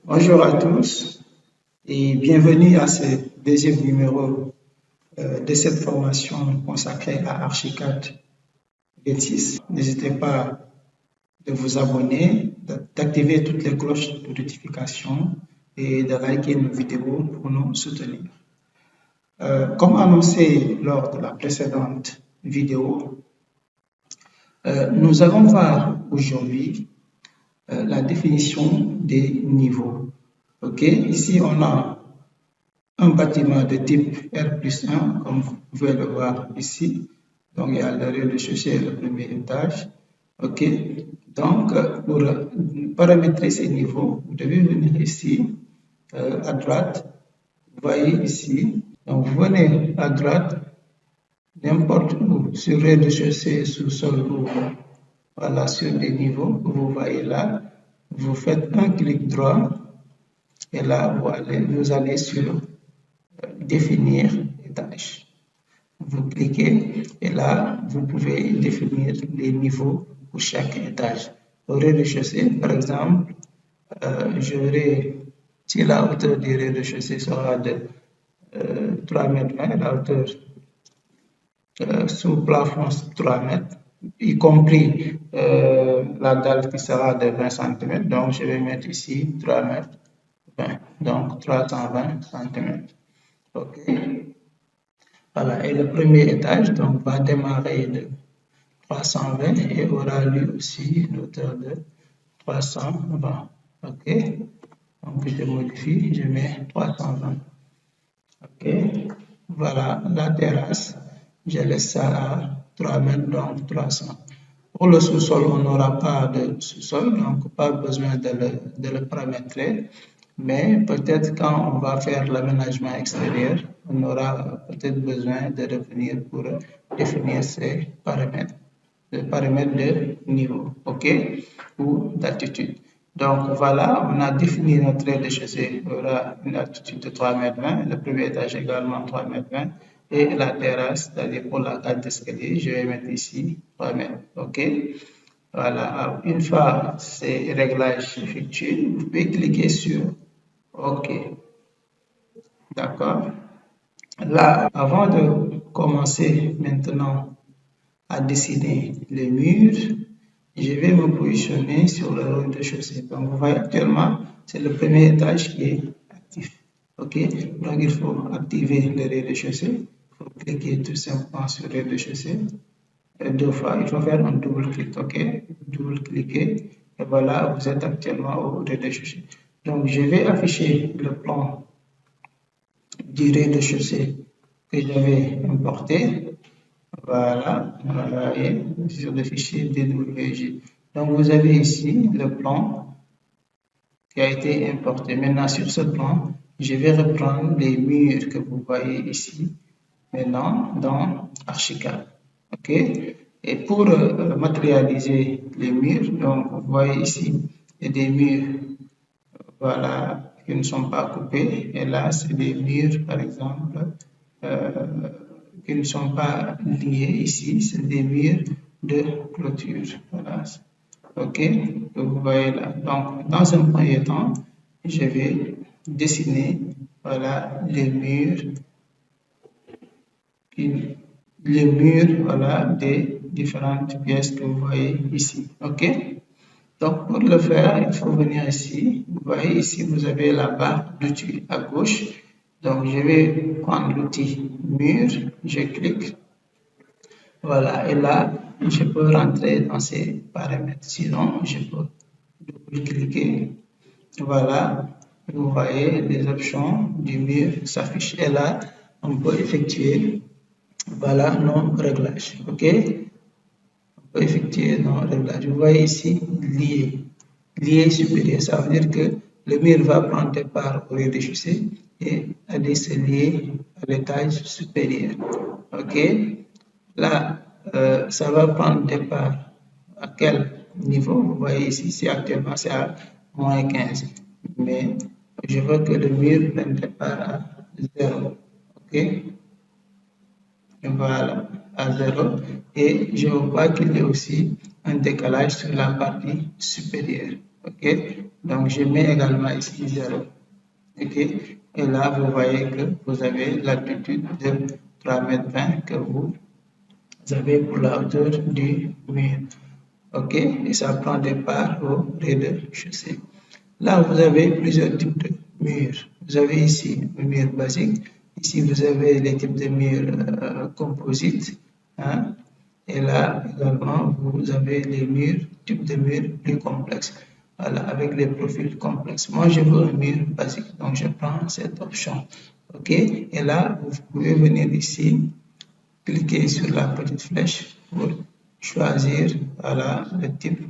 Bonjour à tous et bienvenue à ce deuxième numéro de cette formation consacrée à Archicad 26. N'hésitez pas de vous abonner, d'activer toutes les cloches de notification et de liker nos vidéos pour nous soutenir. Comme annoncé lors de la précédente vidéo, nous allons voir aujourd'hui la définition des niveaux. Ok, ici on a un bâtiment de type R+1, comme vous pouvez le voir ici. Donc il y a le rez-de-chaussée et le premier étage. Ok, donc pour paramétrer ces niveaux, vous devez venir ici à droite. Vous voyez ici, donc vous venez à droite, n'importe où, sur rez-de-chaussée, sous-sol ou voilà, sur des niveaux que vous voyez là. Vous faites un clic droit et là vous allez sur définir étage. Vous cliquez et là vous pouvez définir les niveaux pour chaque étage. Au rez-de-chaussée, par exemple, si la hauteur du rez-de-chaussée sera de 3,20 m, la hauteur sous plafond 3 mètres, y compris la dalle qui sera de 20 cm. Donc, je vais mettre ici 3 mètres 20, donc 320 cm. OK. Voilà, et le premier étage donc, va démarrer de 320 et aura lui aussi une hauteur de 320. OK. Donc, je modifie, je mets 320. OK. Voilà, la terrasse, je laisse ça à 3 mètres, donc 300. Pour le sous-sol, on n'aura pas de sous-sol, donc pas besoin de le paramétrer. Mais peut-être quand on va faire l'aménagement extérieur, on aura peut-être besoin de revenir pour définir ces paramètres, le paramètre de niveau, OK, ou d'altitude. Donc voilà, on a défini notre rez-de-chaussée, il y aura une altitude de 3,20 m, le premier étage également 3,20 m, et la terrasse, c'est-à-dire pour la cage d'escalier, je vais mettre ici 3 m, OK. Voilà, une fois ces réglages effectués, vous pouvez cliquer sur OK. D'accord. Là, avant de commencer maintenant à dessiner les murs, je vais me positionner sur le rez-de-chaussée. Donc, vous voyez actuellement, c'est le premier étage qui est actif. OK. Donc, il faut activer le rez-de-chaussée. Il faut cliquer tout simplement sur le rez-de-chaussée. Deux fois, il faut faire un double clic. OK. Double-cliquer. Et voilà, vous êtes actuellement au rez-de-chaussée. Donc, je vais afficher le plan du rez-de-chaussée que j'avais importé. Voilà, et sur le fichier DWG. Donc, vous avez ici le plan qui a été importé. Maintenant, sur ce plan, je vais reprendre les murs que vous voyez ici, maintenant dans Archicad. OK? Et pour matérialiser les murs, donc vous voyez ici, il y a des murs, voilà, qui ne sont pas coupés. Et là, c'est des murs, par exemple, qui ne sont pas liés ici. C'est des murs de clôture. Voilà. OK, que vous voyez là. Donc, dans un premier temps, je vais dessiner, voilà, les murs, voilà, des différentes pièces que vous voyez ici. OK. Donc, pour le faire, il faut venir ici. Vous voyez ici, vous avez la barre d'outils à gauche. Donc, je vais prendre l'outil mur, je clique. Voilà, et là, je peux rentrer dans ces paramètres. Sinon, je peux double-cliquer. Voilà, vous voyez, les options du mur s'affichent. Et là, on peut effectuer, voilà, nos réglages. OK? Effectuer nos réglages. Vous voyez ici, lié supérieur. Ça veut dire que le mur va prendre départ au rez-de-chaussée et aller se lier à l'étage supérieur. OK? Là, ça va prendre départ à quel niveau? Vous voyez ici, c'est actuellement c'est à moins 15. Mais je veux que le mur prenne départ à 0. OK? Voilà, à 0. Et je vois qu'il y a aussi un décalage sur la partie supérieure. Ok, donc je mets également ici 0. Ok, et là vous voyez que vous avez l'altitude de 3,20 m que vous avez pour la hauteur du mur. Ok, et ça prend départ au rez-de-chaussée. Là, vous avez plusieurs types de murs. Vous avez ici le mur basique. Ici, vous avez les types de murs composites. Hein. Et là, également, vous avez les murs, types de murs plus complexes. Voilà, avec les profils complexes. Moi, je veux un mur basique, donc je prends cette option. OK? Et là, vous pouvez venir ici, cliquer sur la petite flèche pour choisir voilà, le type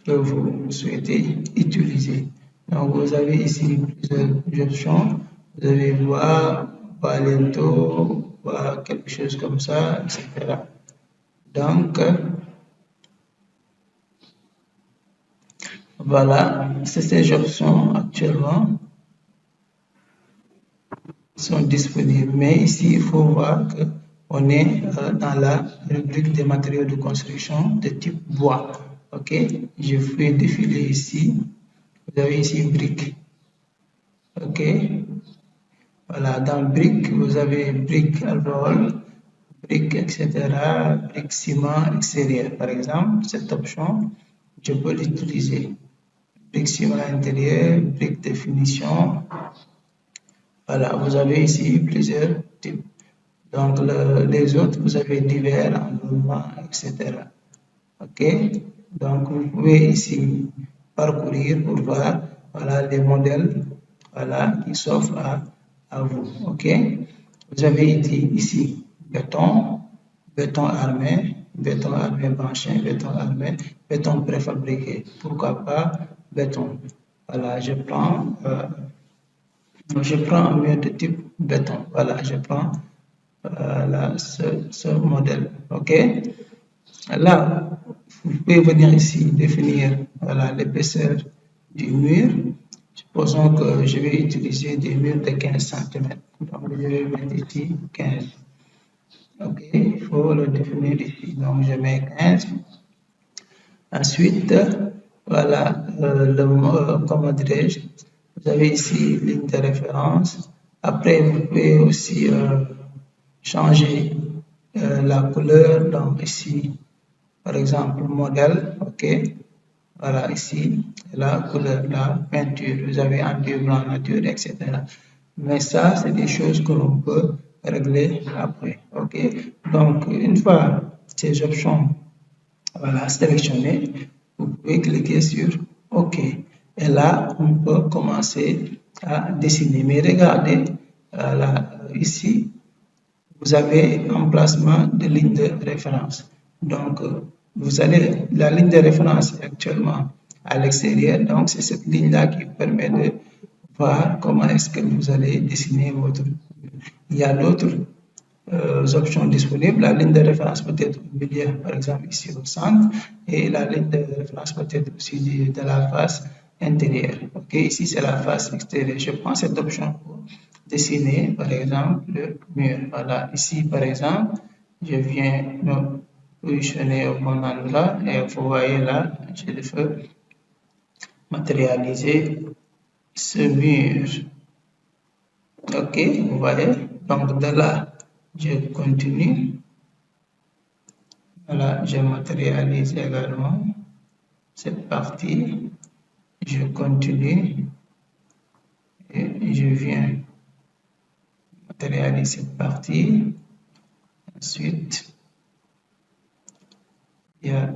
que vous souhaitez utiliser. Donc, vous avez ici plusieurs options. Vous avez bois, bois lento, bois quelque chose comme ça, etc. Donc, voilà, ces options actuellement sont disponibles. Mais ici, il faut voir qu'on est dans la rubrique des matériaux de construction de type bois. OK, je vais défiler ici. Vous avez ici briques. OK, voilà, dans briques, vous avez briques alvéole, briques, etc., briques ciment extérieur. Par exemple, cette option, je peux l'utiliser. Briques ciment intérieur, briques de finition. Voilà, vous avez ici plusieurs types. Donc, les autres, vous avez divers, environnement, etc. OK? Donc, vous pouvez ici parcourir pour voir voilà, les modèles voilà, qui s'offrent à vous. OK? Vous avez ici béton, béton armé branché, béton armé, béton préfabriqué. Pourquoi pas béton? Voilà, je prends un mur de type béton. Voilà, je prends ce modèle. OK? Là, vous pouvez venir ici définir voilà, l'épaisseur du mur. Supposons que je vais utiliser des murs de 15 cm. Donc, je vais mettre ici 15. OK, il faut le définir ici. Donc, je mets 15. Ensuite, voilà, comment dirais-je, vous avez ici ligne de référence. Après, vous pouvez aussi changer la couleur. Donc, ici, par exemple, modèle, OK. Voilà, ici, la couleur, la peinture. Vous avez enduit, blanc, nature, etc. Mais ça, c'est des choses que l'on peut régler après, OK. Donc, une fois ces options voilà, sélectionnées, vous pouvez cliquer sur OK. Et là, on peut commencer à dessiner. Mais regardez, là, ici, vous avez emplacement de ligne de référence. Donc, vous allez, la ligne de référence est actuellement à l'extérieur. Donc, c'est cette ligne-là qui vous permet de voir comment est-ce que vous allez dessiner votre. Il y a d'autres options disponibles. La ligne de référence peut être au milieu, par exemple ici au centre, et la ligne de référence peut être aussi de la face intérieure. Ok, ici c'est la face extérieure. Je prends cette option pour dessiner, par exemple, le mur. Voilà, ici par exemple, je viens me positionner au bon endroit et vous voyez là, je le fais matérialiser ce mur. Ok, vous voyez, donc de là, je continue. Voilà, je matérialise également cette partie. Je continue et je viens matérialiser cette partie. Ensuite, il y a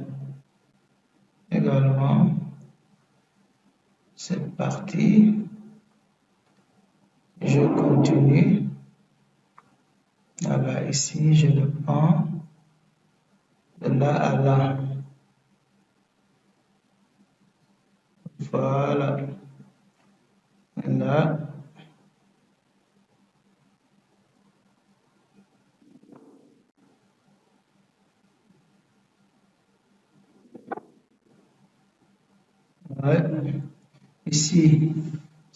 également cette partie. Je continue. Voilà, ici, je le prends de là à là. Voilà. Là. Ouais. Ici,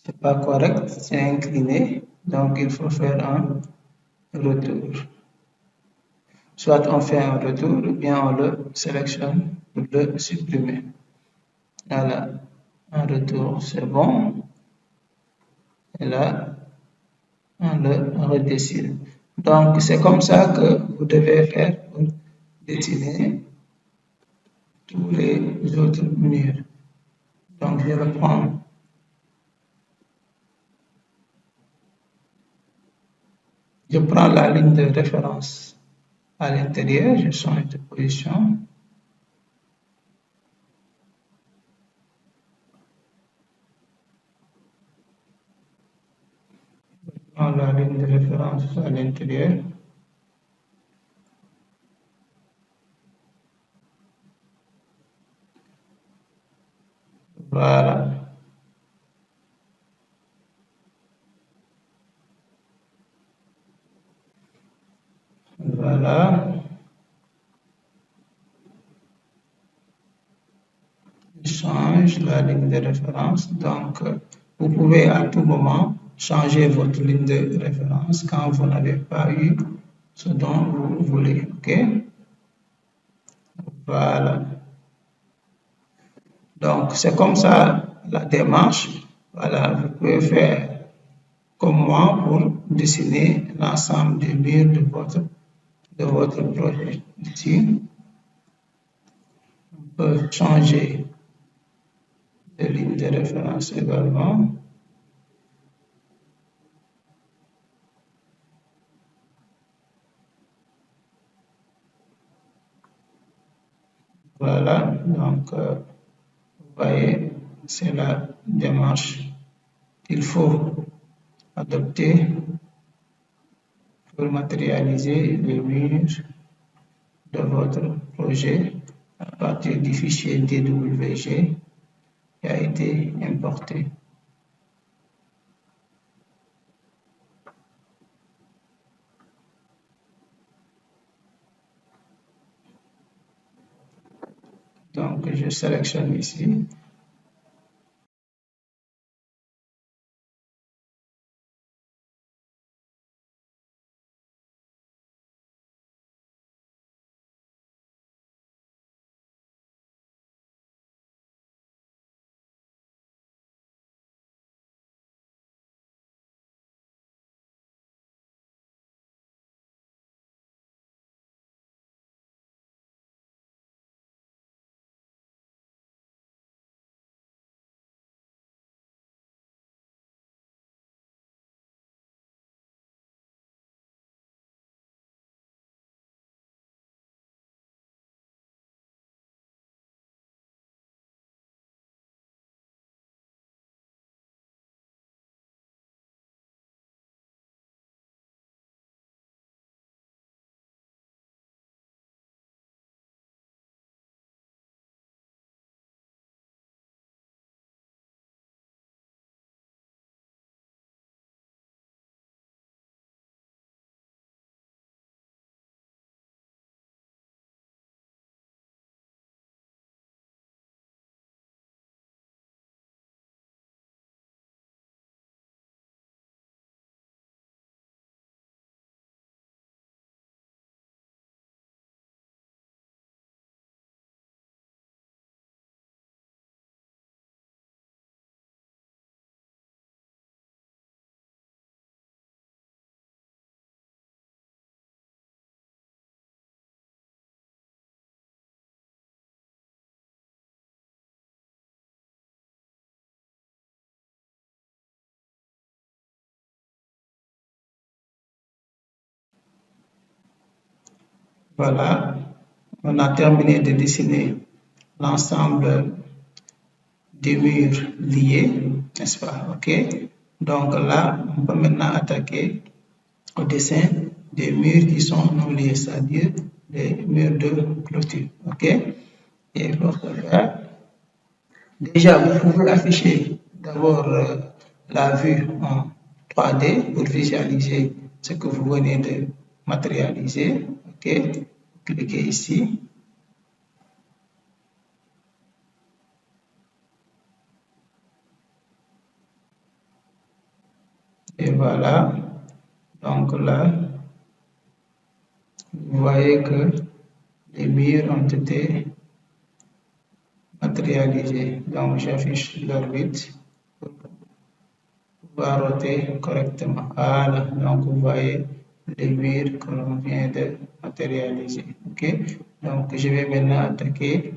c'est pas correct, c'est incliné. Donc, il faut faire un retour. Soit on fait un retour ou bien on le sélectionne pour le supprimer. Voilà, un retour, c'est bon. Et là, on le redessine. Donc, c'est comme ça que vous devez faire pour dessiner tous les autres murs. Donc, je reprends. Je prends la ligne de référence à l'intérieur, je change de position. Je prends la ligne de référence à l'intérieur. Voilà. Voilà. Je change la ligne de référence. Donc, vous pouvez à tout moment changer votre ligne de référence quand vous n'avez pas eu ce dont vous voulez. OK? Voilà. Donc, c'est comme ça la démarche. Voilà, vous pouvez faire comme moi pour dessiner l'ensemble des murs de votre projet. Ici, on peut changer de ligne de référence également. Voilà, donc vous voyez, c'est la démarche qu'il faut adopter pour matérialiser les murs de votre projet à partir du fichier DWG qui a été importé. Donc, je sélectionne ici. Voilà, on a terminé de dessiner l'ensemble des murs liés, n'est-ce pas? OK? Donc là, on peut maintenant attaquer au dessin des murs qui sont non liés, c'est-à-dire des murs de clôture. OK? Et pour ce faire, déjà, vous pouvez afficher d'abord la vue en 3D pour visualiser ce que vous venez de matérialiser. OK? Cliquez ici. Et voilà. Donc là, vous voyez que les murs ont été matérialiser. Donc, j'affiche l'orbite pour pouvoir roter correctement. Voilà, donc vous voyez les murs que l'on vient de matérialiser. Ok, donc je vais maintenant attaquer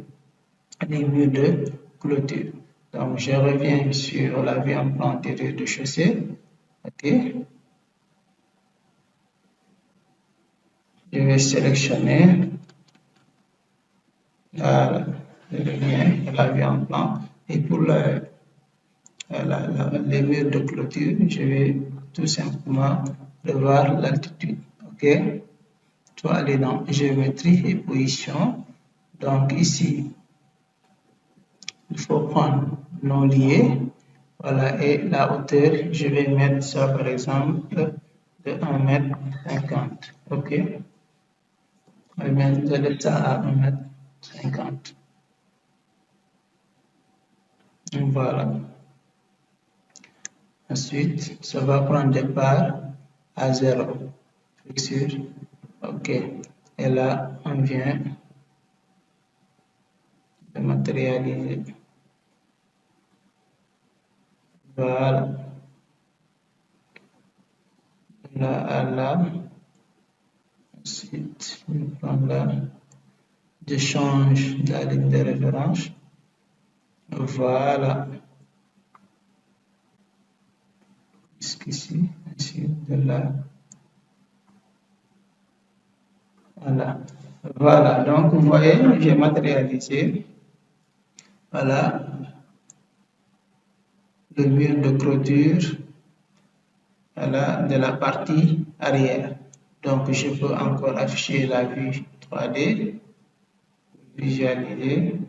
les murs de clôture. Donc, je reviens sur la vue en plan des rez-de-chaussée. Ok, je vais sélectionner. Voilà, je reviens à la vue en plan. Et pour les murs de clôture, je vais tout simplement revoir l'altitude. Ok, tu vas aller dans géométrie et position. Donc ici, il faut prendre non lié. Voilà, et la hauteur, je vais mettre ça par exemple de 1,50 m. Ok, je vais ça à 1,50 m. Voilà. Ensuite, ça va prendre départ à 0. Fixure. Ok. Et là, on vient de matérialiser. Voilà. Là à là. Ensuite, je prends là. Je change la ligne de référence. Voilà. Jusqu'ici, ici, de là. Voilà. Voilà. Donc, vous voyez, j'ai matérialisé. Voilà. Le mur de clôture. Voilà, de la partie arrière. Donc, je peux encore afficher la vue 3D, visualiser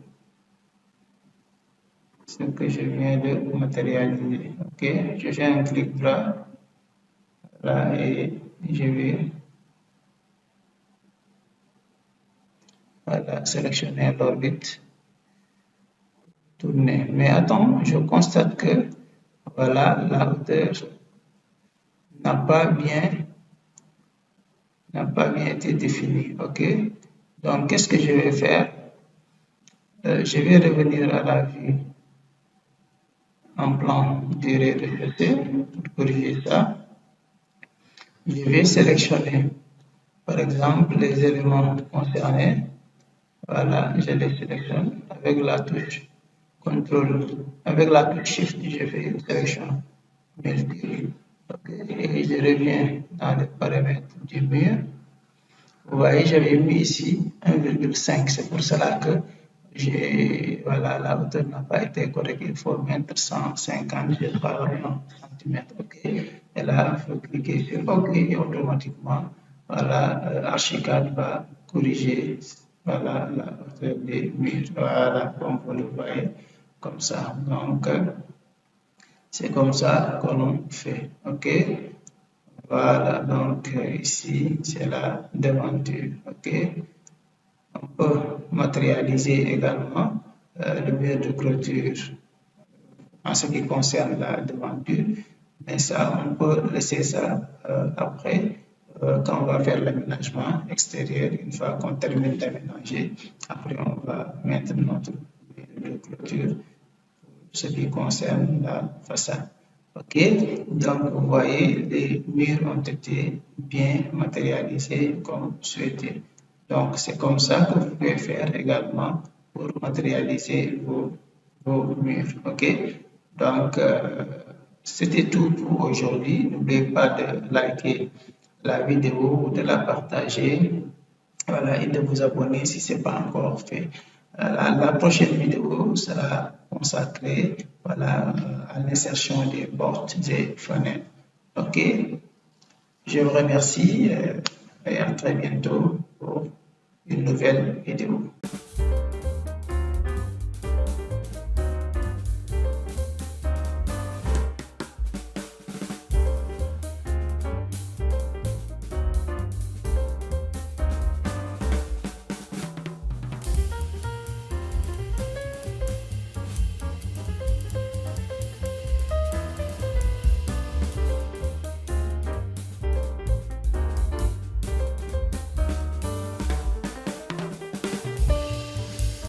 ce que je viens de matérialiser. Ok, je fais un clic droit là et je vais voilà, sélectionner l'orbite, tourner. Mais attends, je constate que voilà, la hauteur n'a pas bien été définie. Ok, donc qu'est-ce que je vais faire? Je vais revenir à la vue en plan durée de jeté pour corriger ça. Je vais sélectionner par exemple les éléments concernés. Voilà, je les sélectionne avec la touche contrôle, avec la touche shift, je fais une sélection multiple. Okay. Et je reviens dans les paramètres du mur. Vous voyez, j'avais mis ici 1,5. C'est pour cela que voilà, la hauteur n'a pas été correcte. Il faut mettre 150, je travaille en centimètres. OK. Et là, il faut cliquer sur OK et automatiquement, voilà, Archicad va corriger voilà, la hauteur des murs. Voilà, comme vous le voyez, comme ça. Donc, c'est comme ça que l'on fait. OK. Voilà, donc ici, c'est la devanture. OK. On peut matérialiser également le mur de clôture en ce qui concerne la devanture, mais ça, on peut laisser ça après quand on va faire l'aménagement extérieur. Une fois qu'on termine d'aménager, après on va mettre notre mur de clôture pour ce qui concerne la façade. Ok, donc vous voyez, les murs ont été bien matérialisés comme souhaité. Donc, c'est comme ça que vous pouvez faire également pour matérialiser vos murs. OK? Donc, c'était tout pour aujourd'hui. N'oubliez pas de liker la vidéo ou de la partager. Voilà, et de vous abonner si ce n'est pas encore fait. La prochaine vidéo sera consacrée voilà, à l'insertion des portes et fenêtres. OK? Je vous remercie et à très bientôt pour une nouvelle vidéo.